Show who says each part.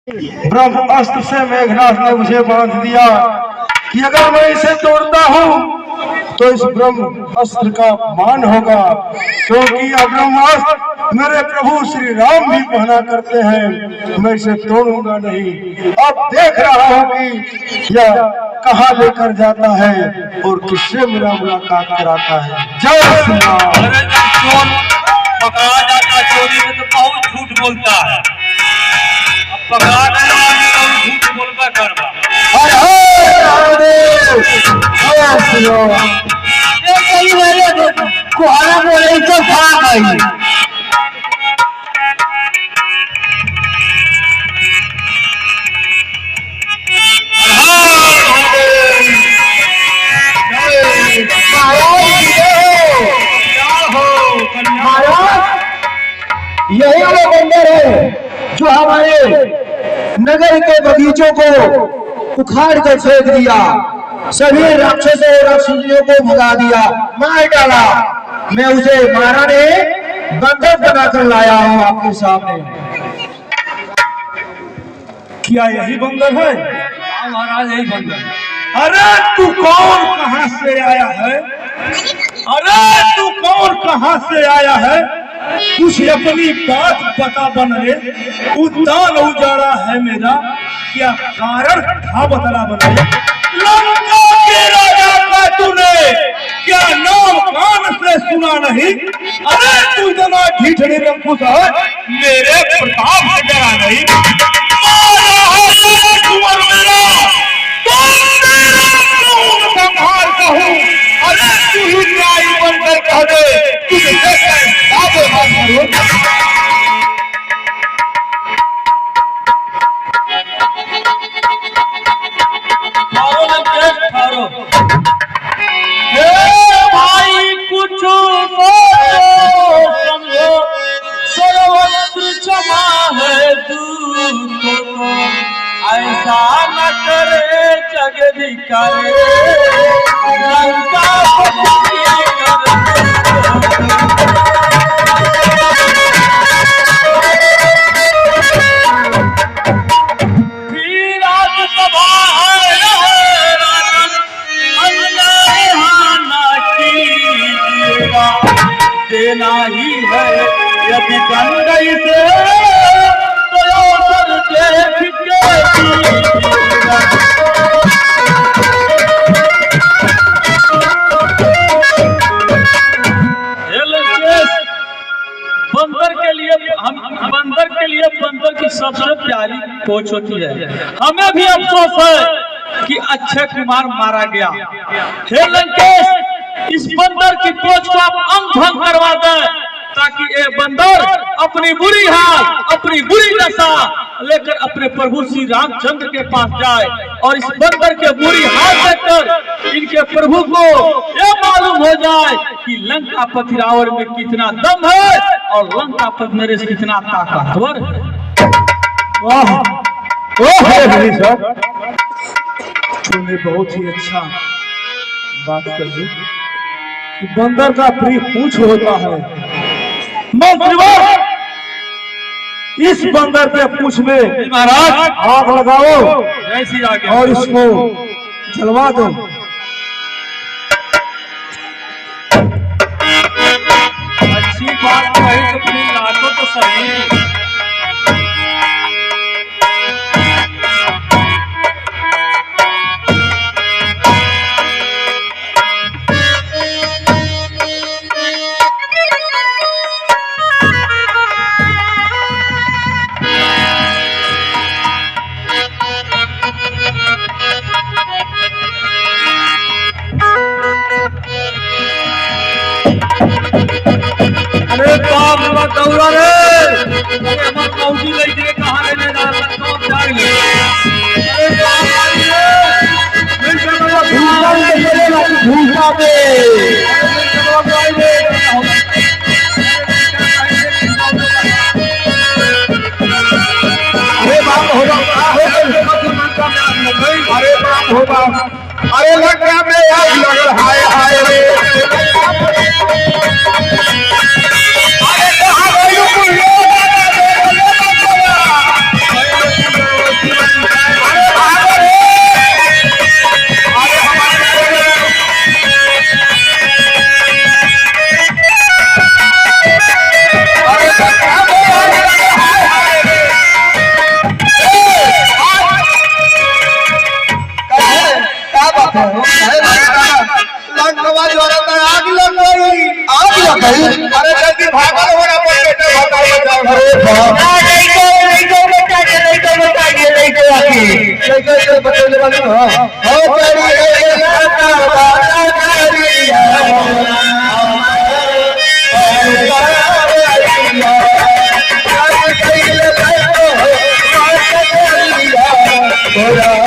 Speaker 1: ब्रह्मास्त्र से मेघनाथ ने मुझे बांध दिया कि अगर मैं इसे तोड़ता हूँ तो इस ब्रह्मास्त्र का मान होगा, क्योंकि यह ब्रह्मास्त्र मेरे प्रभु श्री राम भी पहना करते हैं। मैं इसे तोड़ूंगा नहीं। अब देख रहा हूँ कि यह कहाँ लेकर जाता है और किससे मेरा मुलाकात कराता है। जय श्री राम।
Speaker 2: पकड़ा जाता चोरी में तो बहुत झूठ बोलता है, अब पकड़ा नहीं तो झूठ बोलता करवा।
Speaker 3: कुहारा बोले तो भाग आई। यही वो बंदर है जो हमारे नगर के बगीचों को उखाड़ कर फेंक दिया, सभी राक्षसों और राक्षसियों को भगा दिया, मार डाला। मैं उसे मारा ने बंधक बनाकर लाया हूँ आपके सामने।
Speaker 1: क्या यही बंदर है?
Speaker 2: हाँ महाराज, यही बंदर।
Speaker 1: अरे तू कौन कहाँ से आया है? अरे तू कौन कहाँ से आया है? कुछ अपनी बात बता बने। उद्यान उजाड़ा है मेरा, क्या कारण था बतला बने। लंका के राजा का तूने क्या नाम कान से सुना नहीं? अरे तू इतना ढीठड़ी रंकुश है, मेरे प्रताप से डरा नहीं। मारा है कुंवर मेरा, संहार कहूँ। अरे तू ही न्यायी बनकर कह दे, तुझे
Speaker 2: भाई कुछ सोचो समझो, सर्वत्र क्षमा है दूत को, ऐसा न करे जगदीकारे लंका देना ही है यदि दंड से तो देख बंदर के लिए बंदर की सबसे प्यारी कोच होती है। हमें भी अफसोस है कि अक्षय कुमार मारा गया। हे लंकेश, इस बंदर की कोच को आप अंग करवा दें, ताकि ये बंदर अपनी बुरी हाल, अपनी बुरी दशा लेकर अपने प्रभु श्री रामचंद्र के पास जाए और इस बंदर के बुरी हाल देखकर इनके प्रभु को ये मालूम हो जाए कि लंकापति रावण में कितना दम है और लंकापति नरेश कितना ताकतवर है।
Speaker 1: तूने बहुत ही अच्छा बात कर दी कि बंदर का प्रिय पूछ होता है। इस बंदर के पूछ में
Speaker 2: महाराज
Speaker 1: आग लगाओ
Speaker 2: ऐसी आगे
Speaker 1: और इसको जलवा दो।
Speaker 2: अच्छी बात कही तो फिर लाखों तो सही। दौड़ा रे कौटी ले कहाँ लेने जा
Speaker 3: भूसा पे अरे बाप होगा, अरे लंका में आग लगल हाय हाय रे। अरे कहाँ गई लंकवादी औरत आग लग गई। आग लग गई? अरे जल्दी भागो होना पड़े बताओ बताओ। अरे बाप, नहीं को बता दे, नहीं को बता दे, नहीं को आके नहीं को बता दे बाबू। हो तेरी लंका बात करिया Oh,